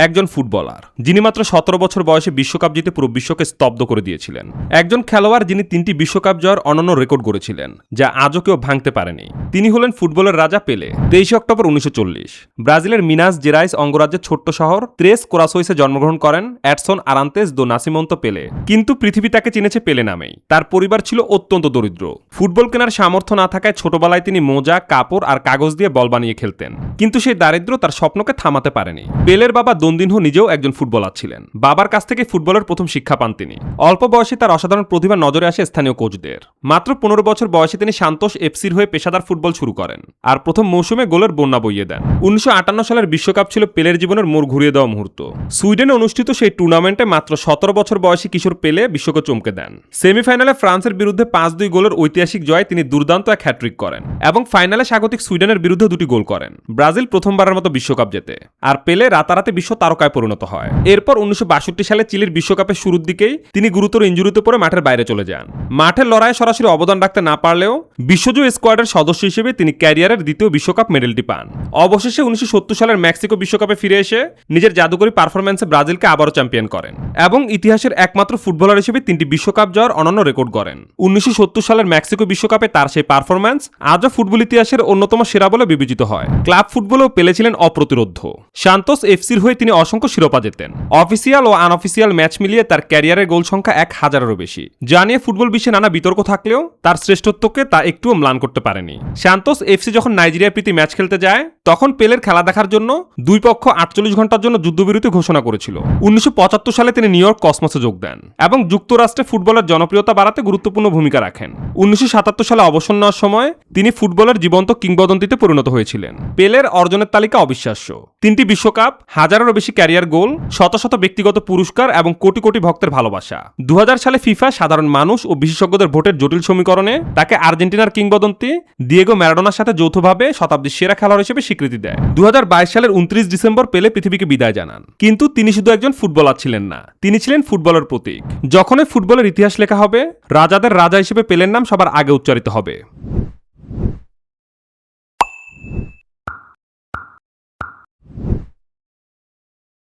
একজন ফুটবলার যিনি মাত্র 17 বছর বয়সে বিশ্বকাপ জিতে পুরো বিশ্বকে স্তব্ধ করে দিয়েছিলেন। একজন খেলোয়াড় যিনি 3টি বিশ্বকাপ জয়ের অনন্য রেকর্ড গড়েছিলেন, যা আজও কেউ ভাঙতে পারেনি। তিনি হলেন ফুটবলের রাজা পেলে। 23 অক্টোবর 1940 ব্রাজিলের মিনাস জেরাইস অঙ্গরাজ্যের ছোট্ট শহর ত্রেস কোরাসোইসে জন্মগ্রহণ করেন এডসন আরান্তেস দো নাসিমন্তো পেলে। কিন্তু পৃথিবী তাকে চিনেছে পেলে নামেই। তার পরিবার ছিল অত্যন্ত দরিদ্র। ফুটবল কেনার সামর্থ্য না থাকায় ছোটবেলায় তিনি মোজা, কাপড় আর কাগজ দিয়ে বল বানিয়ে খেলতেন। কিন্তু সেই দারিদ্র্য তার স্বপ্নকে থামাতে পারেনি। পেলের বাবা দোনদিনহো নিজেও একজন ফুটবলার ছিলেন। বাবার কাছ থেকে ফুটবলের প্রথম শিক্ষা পান তিনি। অল্প বয়সে তার অসাধারণ প্রতিভা নজরে আসে স্থানীয় কোচদের। মাত্র 15 বছর বয়সে তিনি সান্তোস এফসির হয়ে পেশাদার ফুটবল শুরু করেন আর প্রথম মৌসুমে গোলের বন্যা বইয়ে দেন। 1958 সালের বিশ্বকাপ ছিল পেলের জীবনের মোড় ঘুরিয়ে দেওয়া মুহূর্ত। সুইডেনে অনুষ্ঠিত সেই টুর্নামেন্টে মাত্র 17 বছর বয়সী কিশোর পেলে বিশ্বকে চমকে দেন। সেমিফাইনালে ফ্রান্সের বিরুদ্ধে 5-2 গোলের ঐতিহাসিক জয়ে তিনি দুর্দান্ত এক হ্যাট্রিক করেন এবং ফাইনালে স্বাগতিক সুইডেনের বিরুদ্ধে 2টি গোল করেন। ব্রাজিল প্রথমবারের মতো বিশ্বকাপ জেতে আর পেলে রাতারাতি বিশ্ব তারকায় পরিণত হয়। এরপর 1962 সালে চিলির বিশ্বকাপের শুরুর দিকেই তিনি গুরুতর ইনজুরিতে পড়ে মাঠের বাইরে চলে যান। মাঠের লড়াইয়ে সরাসরি অবদান রাখতে না পারলেও বিশ্বজয়ী স্কোয়াডের সদস্য হিসেবে তিনি ক্যারিয়ারের দ্বিতীয় বিশ্বকাপ মেডেলটি পান। অবশেষে 1970 সালের মেক্সিকো বিশ্বকাপে ফিরে এসে নিজের জাদুকরী পারফরম্যান্সে ব্রাজিলকে আবারও চ্যাম্পিয়ন করেন এবং ইতিহাসের একমাত্র ফুটবলার হিসেবে 3টি বিশ্বকাপ জয়ের অনন্য রেকর্ড গড়েন। 1970 সালের মেক্সিকো বিশ্বকাপে তার সেই পারফরম্যান্স আজও ফুটবল ইতিহাসের অন্যতম সেরা বলে বিবেচিত হয়। ক্লাব ফুটবলেও পেলে ছিলেন অপ্রতিরোধ্য। সান্তোস এফসির হয়ে তিনি অসংখ্য শিরোপা জেতেন। অফিসিয়াল ও আনঅফিসিয়াল ম্যাচ মিলিয়ে তার ক্যারিয়ারের গোল সংখ্যা 1000-এরও বেশি। যা নিয়ে ফুটবল বিশ্বে নানা বিতর্ক থাকলেও তার শ্রেষ্ঠত্বকে তা একটুও ম্লান করতে পারেনি। সান্তোস এফসি যখন নাইজেরিয়ার প্রীতি ম্যাচ খেলতে যায় তখন পেলের খেলা দেখার জন্য দুই পক্ষ 48 ঘন্টার জন্য যুদ্ধবিরতি ঘোষণা করেছিল। 1975 সালে তিনি নিউ ইয়র্ক কসমসে যোগ দেন এবং যুক্তরাষ্ট্রে ফুটবলের জনপ্রিয়তা বাড়াতে গুরুত্বপূর্ণ ভূমিকা রাখেন। 1977 সালে অবসর নেওয়ার সময় তিনি ফুটবলের জীবন্ত কিংবদন্তিতে পরিণত হয়েছিলেন। পেলের অর্জনের তালিকা অবিশ্বাস্য। 3টি বিশ্বকাপ, 1000-এরও বেশি ক্যারিয়ার গোল, শত শত ব্যক্তিগত পুরস্কার এবং কোটি কোটি ভক্তের ভালোবাসা। 2000 সালে ফিফা সাধারণ মানুষ ও বিশেষজ্ঞদের ভোটের জটিল সমীকরণে তাকে আর্জেন্টিনার কিংবদন্তি দিয়েগো ম্যারাডোনার সাথে যৌথভাবে শতাব্দীর সেরা খেলোয়াড় হিসেবে স্বীকৃতি দেয়। 2022 সালের 29 ডিসেম্বর পেলে পৃথিবীকে বিদায় জানান। কিন্তু তিনি শুধু একজন ফুটবলার ছিলেন না, তিনি ছিলেন ফুটবলের প্রতীক। যখনই ফুটবলের ইতিহাস লেখা হবে, রাজাদের রাজা হিসেবে পেলের নাম সবার আগে উচ্চারিত হবে।